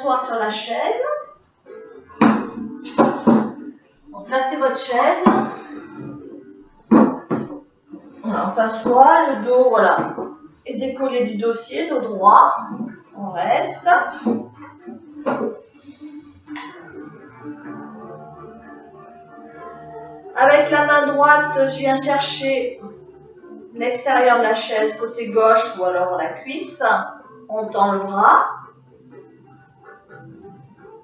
s'asseoir sur la chaise. Donc, placez votre chaise. Voilà, on s'assoit, le dos, voilà, est décollé du dossier, dos droit. On reste. Avec la main droite, je viens chercher l'extérieur de la chaise, côté gauche ou alors la cuisse. On tend le bras.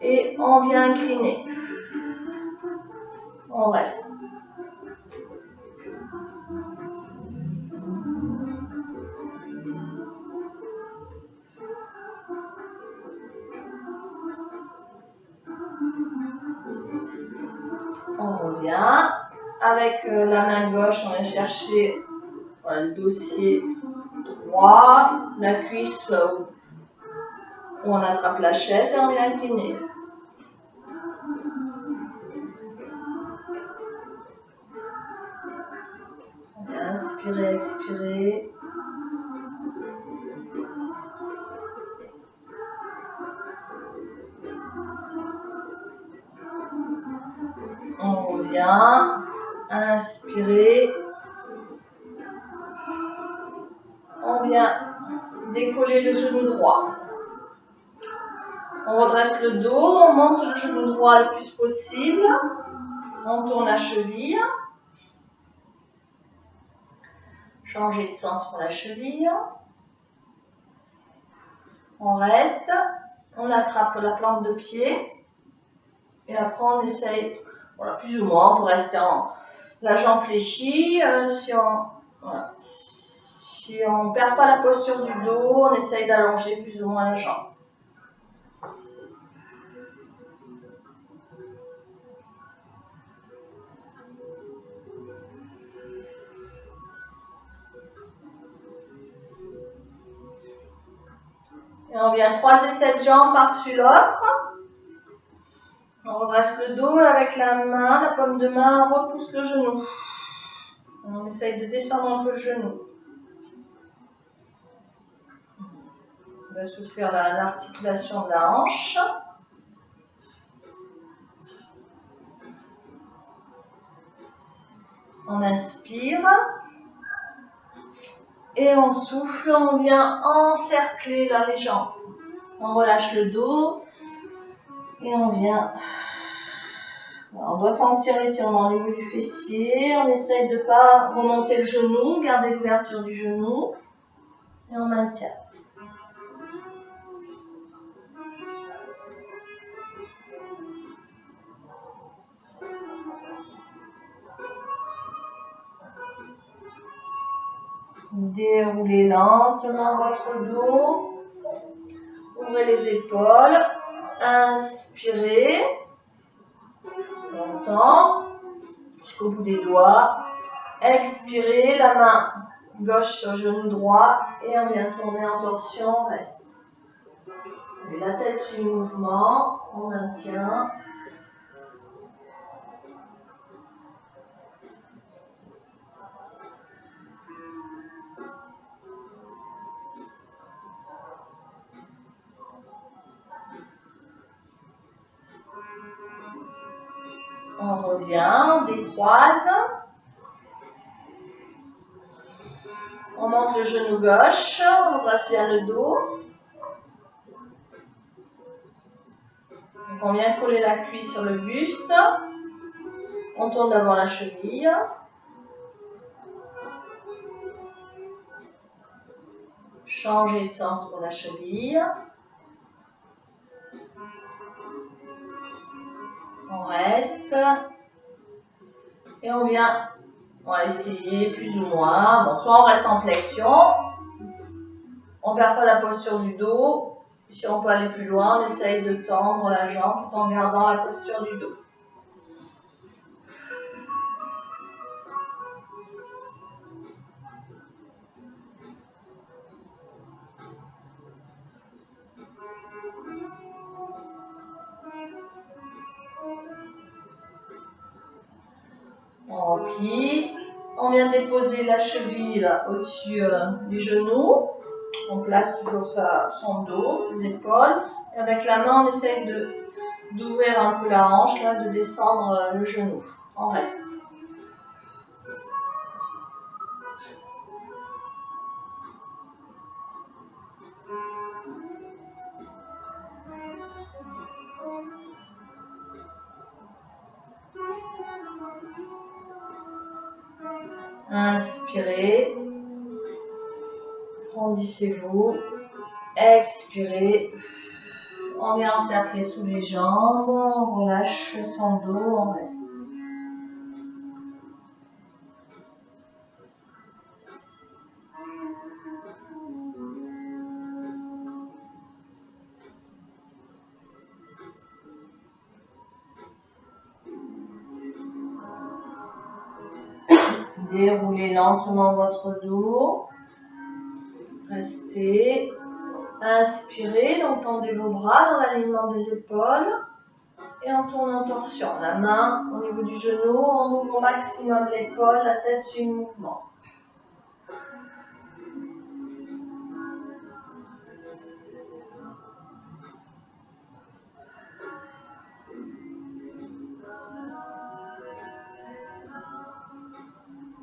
Et on vient incliner. On reste. On revient. Avec la main gauche, on vient chercher voilà, le dossier droit, la cuisse où on attrape la chaise et on vient incliner. On vient inspirer, expirer. On revient, inspirer. On vient décoller le genou droit. On redresse le dos, on monte le genou droit le plus possible. On tourne la cheville. Changer de sens pour la cheville. On reste. On attrape la plante de pied. Et après, on essaye, voilà, plus ou moins, pour rester en la jambe fléchie. Si on ne perd pas la posture du dos, on essaye d'allonger plus ou moins la jambe. Et on vient croiser cette jambe par-dessus l'autre. On redresse le dos et avec la main, la paume de main, on repousse le genou. On essaye de descendre un peu le genou. On va souffrir l'articulation de la hanche. On inspire. Et on souffle, on vient encercler là, les jambes. On relâche le dos. Et on vient... On doit sentir l'étirement au niveau du fessier. On essaye de ne pas remonter le genou, garder l'ouverture du genou. Et on maintient. Déroulez lentement votre dos. Ouvrez les épaules. Inspirez. Longtemps. Jusqu'au bout des doigts. Expirez. La main gauche sur le genou droit. Et on vient tourner en torsion. On reste. Et la tête suit le mouvement. On maintient. On revient, on décroise. On monte le genou gauche, on redresse bien le dos. Donc on vient coller la cuisse sur le buste. On tourne d'abord la cheville. Changer de sens pour la cheville. On reste. Et on va essayer plus ou moins. Bon, soit on reste en flexion. On ne perd pas la posture du dos. Si on peut aller plus loin, on essaye de tendre la jambe tout en gardant la posture du dos. On replie. On vient déposer la cheville au-dessus des genoux. On place toujours son dos, ses épaules. Et avec la main, on essaye d'ouvrir un peu la hanche, là, de descendre le genou. On reste. Inspirez. Grandissez-vous. Expirez. On vient encercler sous les jambes. On relâche son dos. On reste. Déroulez lentement votre dos. Restez. Inspirez, donc tendez vos bras dans l'alignement des épaules. Et on tourne en torsion. La main au niveau du genou, on ouvre au maximum l'épaule, la tête suit le mouvement.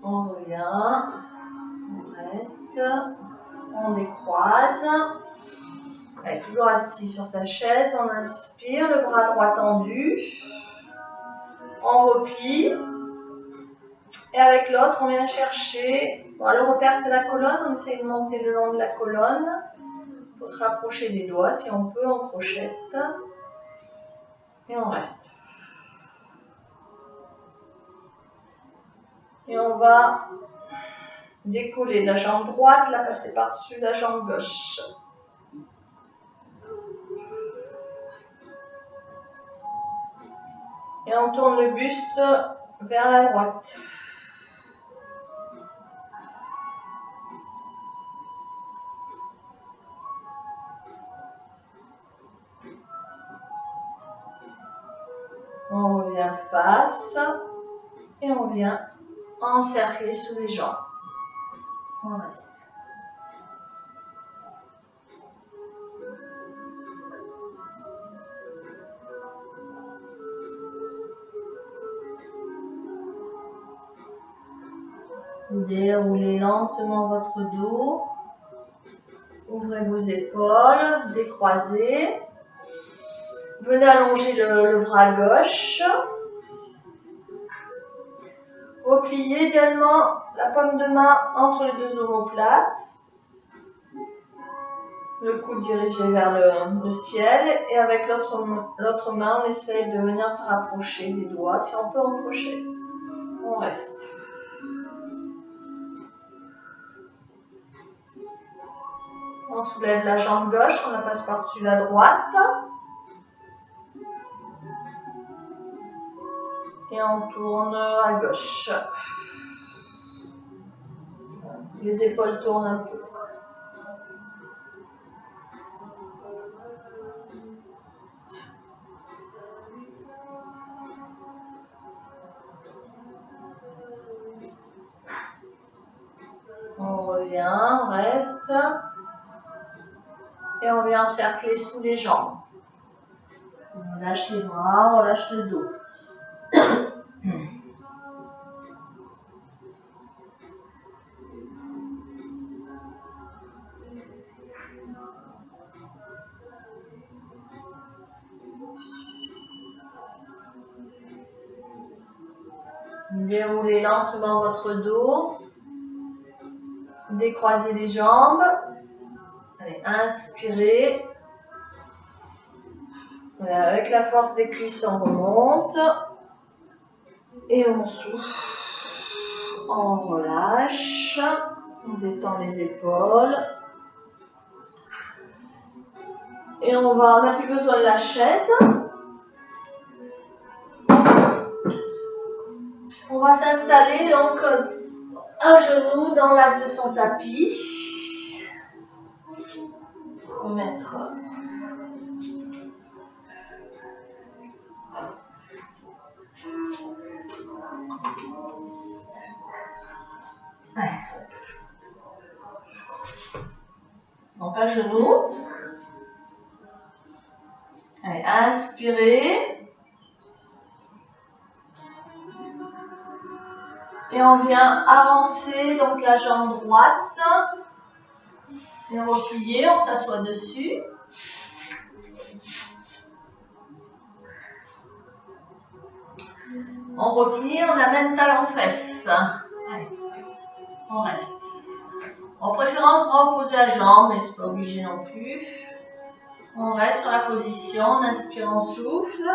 On revient, on reste, on décroise. Allez, toujours assis sur sa chaise, on inspire, le bras droit tendu. On replie. Et avec l'autre, on vient chercher. Bon, le repère, c'est la colonne. On essaye de monter le long de la colonne. Il faut se rapprocher des doigts. Si on peut, on crochette. Et on reste. Et on va décoller la jambe droite, la passer par-dessus la jambe gauche. Et on tourne le buste vers la droite. On revient face et on vient encercler sous les jambes. On reste. Déroulez lentement votre dos. Ouvrez vos épaules, décroisez. Venez allonger le bras gauche. Repliez également la paume de main entre les deux omoplates. Le coude dirigé vers le ciel. Et avec l'autre main, on essaye de venir se rapprocher des doigts. Si on peut, on crochette. On reste. On soulève la jambe gauche, on la passe par-dessus la droite. Et on tourne à gauche. Les épaules tournent un peu. On revient, on reste. Et on vient encercler sous les jambes. On lâche les bras, on lâche le dos. Déroulez lentement votre dos. Décroisez les jambes. Allez, inspirez. Voilà, avec la force des cuisses, on remonte. Et on souffle. On relâche. On détend les épaules. Et on n'a plus besoin de la chaise. On va s'installer donc un genou dans l'axe de son tapis. On va mettre on à genoux. Allez, inspirez. Et on vient avancer donc la jambe droite. Et replier, on s'assoit dessus. On replie, on amène talon-fesse. Allez, on reste. En préférence, bras opposés à jambe, mais c'est pas obligé non plus. On reste sur la position, on inspire, on souffle.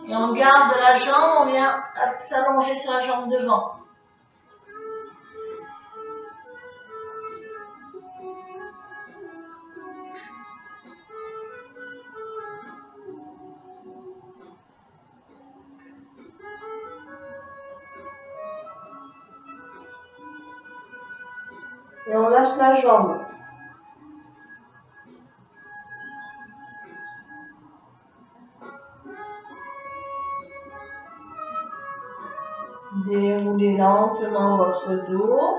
Et on garde la jambe, on vient s'allonger sur la jambe devant. Et on lâche la jambe. Déroulez lentement votre dos.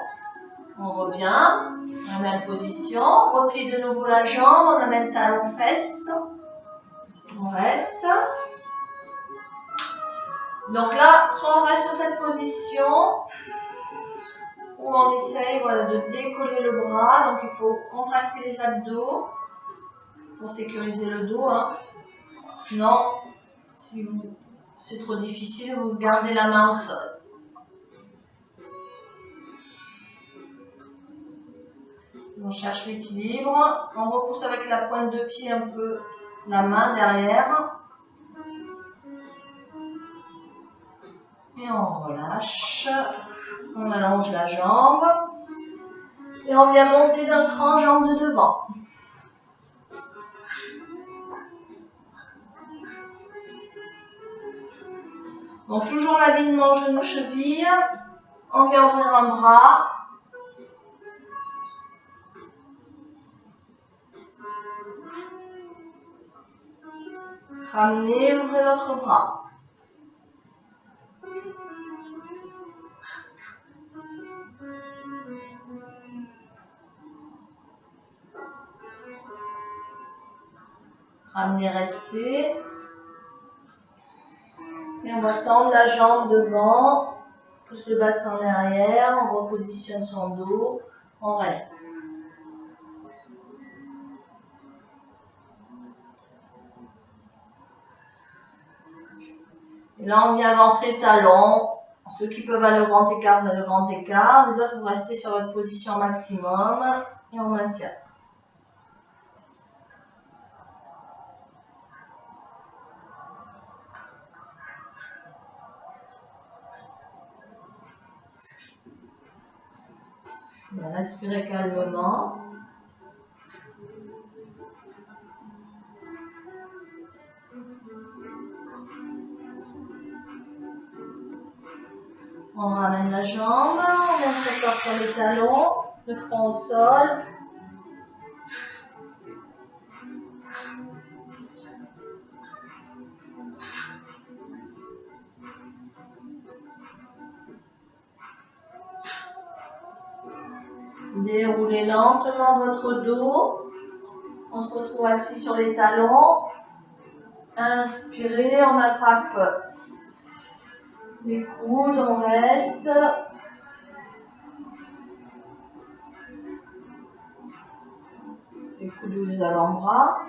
On revient à la même position. Replie de nouveau la jambe. On amène talon-fesse. On reste. Donc là, soit on reste sur cette position, ou on essaye de décoller le bras. Donc il faut contracter les abdos pour sécuriser le dos. Sinon, si c'est trop difficile, vous gardez la main au sol. On cherche l'équilibre. On repousse avec la pointe de pied un peu la main derrière. Et on relâche. On allonge la jambe. Et on vient monter d'un cran, jambe de devant. Donc toujours l'alignement genou-cheville. On vient ouvrir un bras. Ramenez, ouvrez l'autre bras. Ramenez, restez. Et on va tendre la jambe devant. Pousse le bassin en arrière. On repositionne son dos. On reste. Et là, on vient avancer le talon. Ceux qui peuvent aller au grand écart, vous allez au grand écart. Les autres, vous restez sur votre position maximum. Et on maintient. Respirez calmement. On ramène la jambe, on vient s'asseoir sur les talons, le front au sol. Déroulez lentement votre dos. On se retrouve assis sur les talons. Inspirez, on attrape les coudes, on reste. Les coudes ou les avant-bras.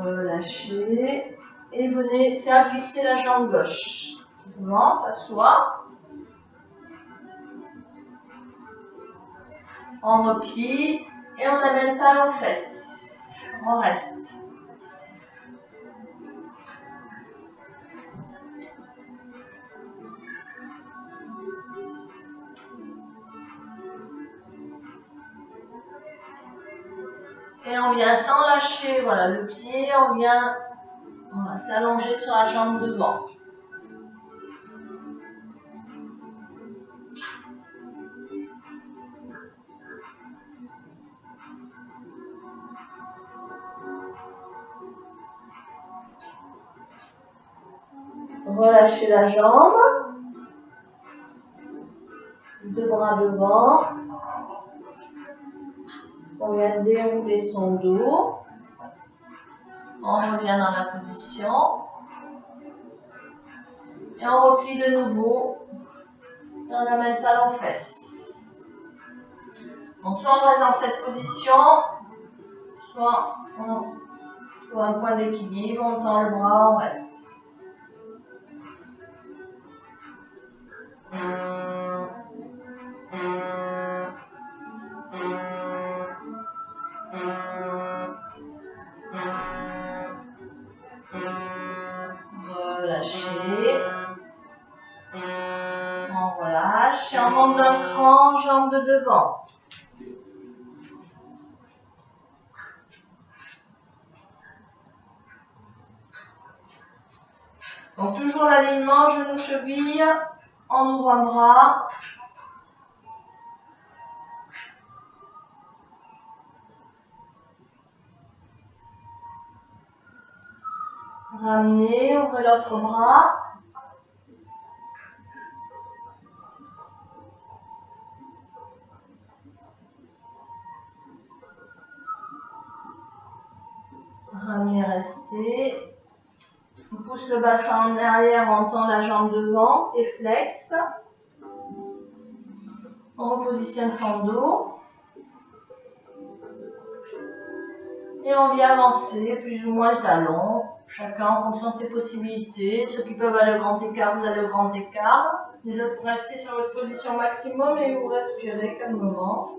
Relâchez. Et venez faire glisser la jambe gauche. Devant, s'assoit. On replie et on amène talon-fesse. On reste. Et on vient sans lâcher, voilà, le pied, on vient s'allonger sur la jambe devant. Relâchez la jambe. Deux bras devant. On vient dérouler son dos. On revient dans la position. Et on replie de nouveau. Et on amène le talon fesses. Donc soit on reste dans cette position, soit on trouve un point d'équilibre, on tend le bras, on reste. Relâchez. On relâche et on monte d'un cran, jambes de devant. Donc toujours l'alignement, genou, cheville, on ouvre un bras. Ramenez, ouvrez l'autre bras. Ramenez, restez. On pousse le bassin en arrière, on tend la jambe devant, et flex. On repositionne son dos. Et on vient avancer plus ou moins le talon. Chacun en fonction de ses possibilités. Ceux qui peuvent aller au grand écart, vous allez au grand écart. Les autres, vous restez sur votre position maximum et vous respirez calmement.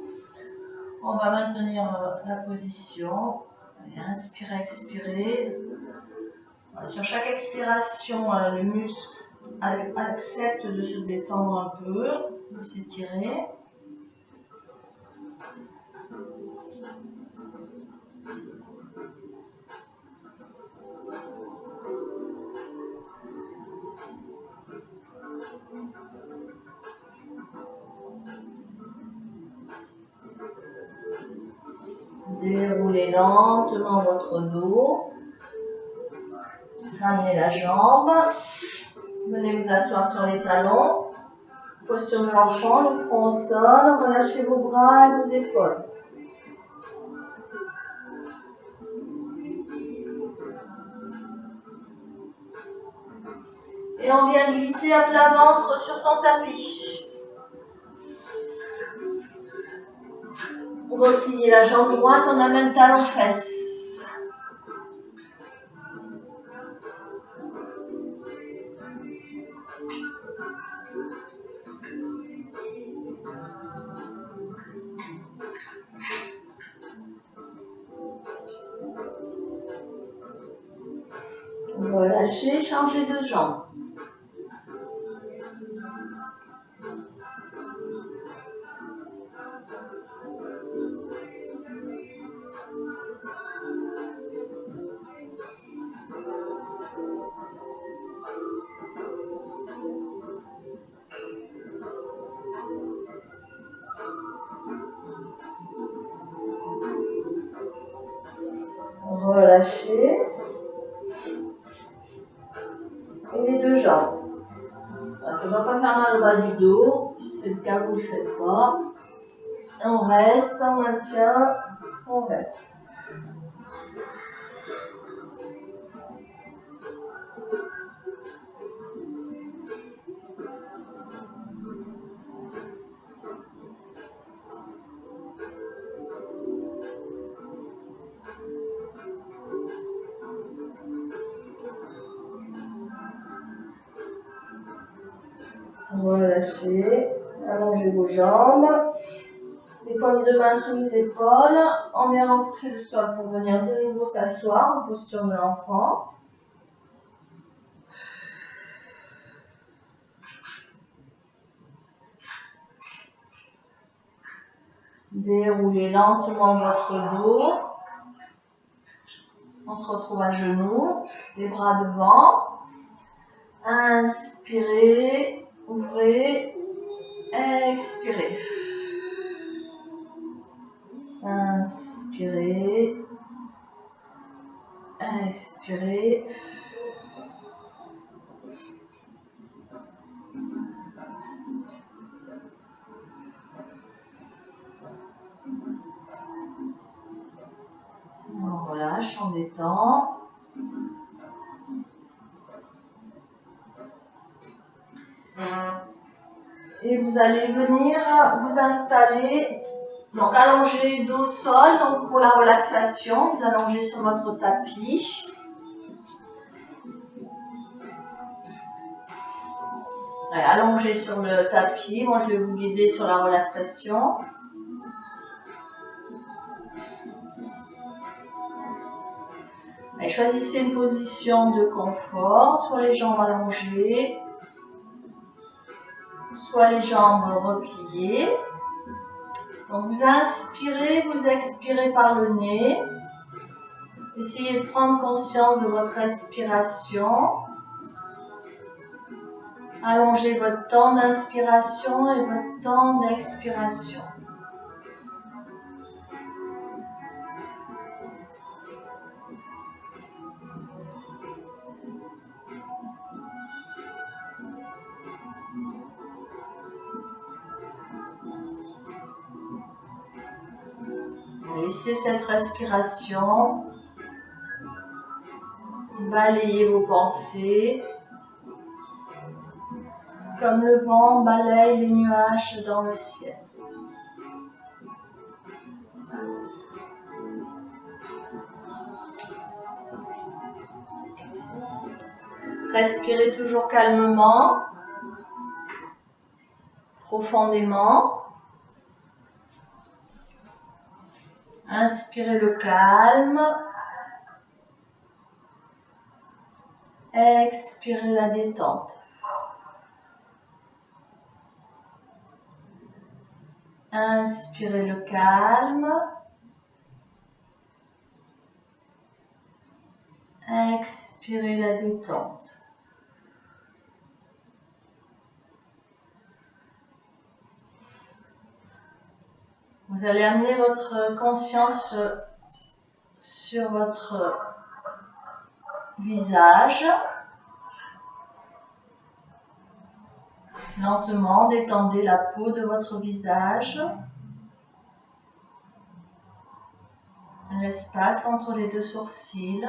On va maintenir la position. Allez, inspirez, expirez. Sur chaque expiration, le muscle accepte de se détendre un peu, de s'étirer. Déroulez lentement votre dos. Ramenez la jambe. Venez vous asseoir sur les talons. Posture de l'enfant, le front au sol. Relâchez vos bras et vos épaules. Et on vient glisser à plat ventre sur son tapis. Repliez la jambe droite, on amène talon fesses. Relâchez, changez de jambe. Relâchez. Et les deux jambes. Ça ne va pas faire mal au bas du dos. Si c'est le cas, vous ne le faites pas. On reste, on maintient, on reste. Relâchez, allongez vos jambes, les paumes de main sous les épaules, on vient repousser le sol pour venir de nouveau s'asseoir en posture de l'enfant. Déroulez lentement votre dos, on se retrouve à genoux, les bras devant, inspirez, ouvrez, expirez. Inspirez, expirez. relâche, on détend. Et vous allez venir vous installer, donc allongé dos au sol, donc pour la relaxation, vous allongez sur votre tapis. Ouais, allongé sur le tapis, moi je vais vous guider sur la relaxation. Et choisissez une position de confort, soit les jambes allongées, soit les jambes repliées. Donc vous inspirez, vous expirez par le nez. Essayez de prendre conscience de votre respiration. Allongez votre temps d'inspiration et votre temps d'expiration. Laissez cette respiration balayer vos pensées, comme le vent balaye les nuages dans le ciel. Respirez toujours calmement, profondément. Inspirez le calme. Expirez la détente. Inspirez le calme. Expirez la détente. Vous allez amener votre conscience sur votre visage. Lentement, détendez la peau de votre visage. L'espace entre les deux sourcils.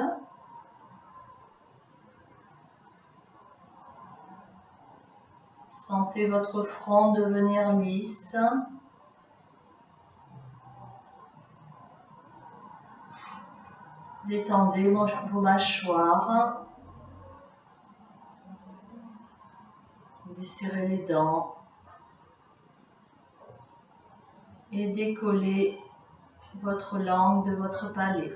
Sentez votre front devenir lisse. Détendez vos mâchoires. Desserrez les dents. Et décollez votre langue de votre palais.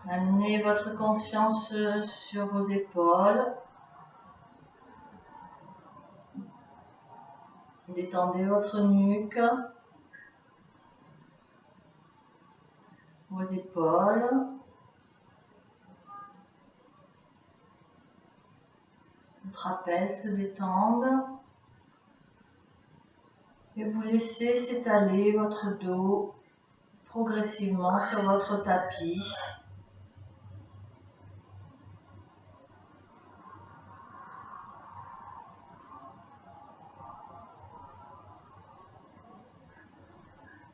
Amenez votre conscience sur vos épaules. Détendez votre nuque, vos épaules. Le trapèze se détende. Et vous laissez s'étaler votre dos progressivement sur votre tapis.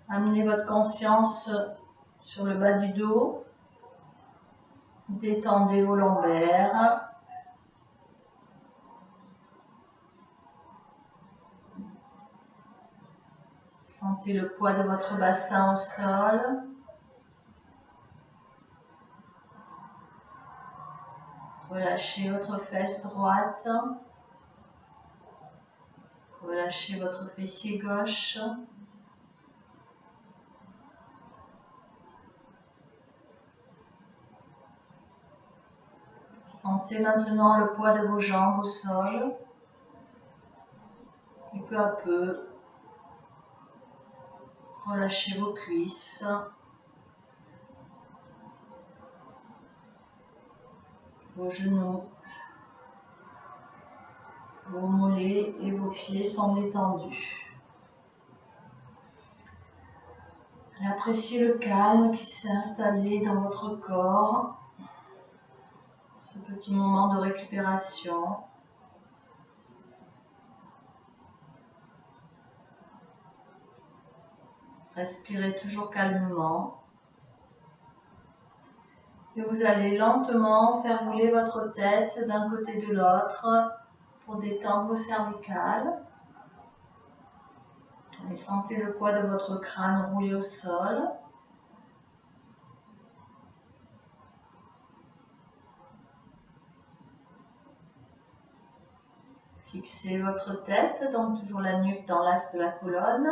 Amenez votre conscience sur le bas du dos. Détendez vos lombaires. Sentez le poids de votre bassin au sol. Relâchez votre fesse droite. Relâchez votre fessier gauche. Sentez maintenant le poids de vos jambes au sol. Et peu à peu, relâchez vos cuisses. Vos genoux. Vos mollets et vos pieds sont détendus. Et appréciez le calme qui s'est installé dans votre corps. Ce petit moment de récupération. Respirez toujours calmement. Et vous allez lentement faire rouler votre tête d'un côté de l'autre pour détendre vos cervicales. Et sentez le poids de votre crâne rouler au sol. Fixez votre tête, donc toujours la nuque dans l'axe de la colonne.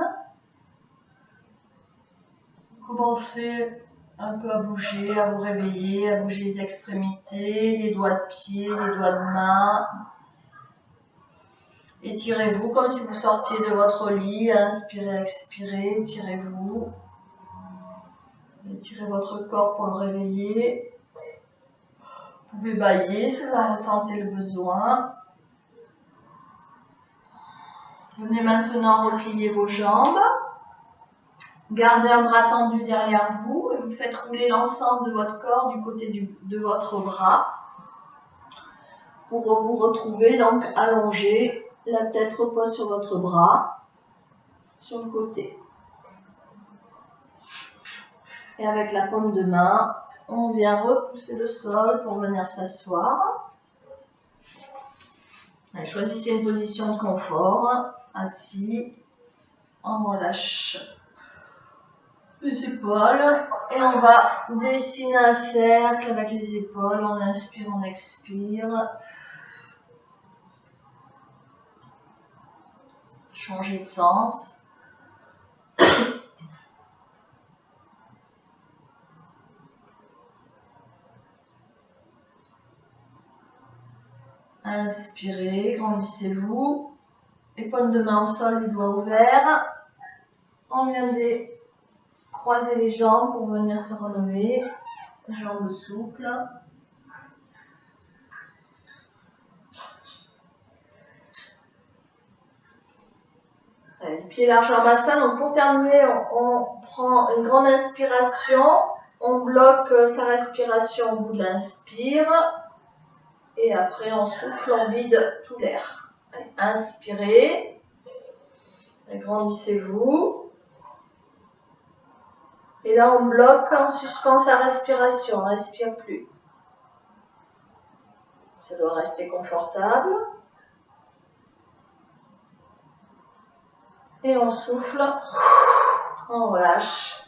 Commencez un peu à bouger, à vous réveiller, à bouger les extrémités, les doigts de pied, les doigts de main. Étirez-vous comme si vous sortiez de votre lit. Inspirez, expirez, étirez-vous. Étirez votre corps pour le réveiller. Vous pouvez bâiller si vous en ressentez le besoin. Venez maintenant replier vos jambes. Gardez un bras tendu derrière vous et vous faites rouler l'ensemble de votre corps du côté de votre bras pour vous retrouver donc allongé. La tête repose sur votre bras, sur le côté. Et avec la paume de main, on vient repousser le sol pour venir s'asseoir. Choisissez une position de confort, assis. On relâche les épaules et on va dessiner un cercle avec les épaules. On inspire, on expire. Changer de sens. Inspirez, grandissez-vous. Les paumes de main au sol, les doigts ouverts. On vient de croiser les jambes pour venir se relever. Jambes souples. Les pieds larges en bassin. Donc pour terminer, on prend une grande inspiration. On bloque sa respiration au bout de l'inspire. Et après, on souffle, on vide tout l'air. Inspirez. Agrandissez-vous. Et là, on bloque, on suspend sa respiration. On ne respire plus. Ça doit rester confortable. Et on souffle. On relâche.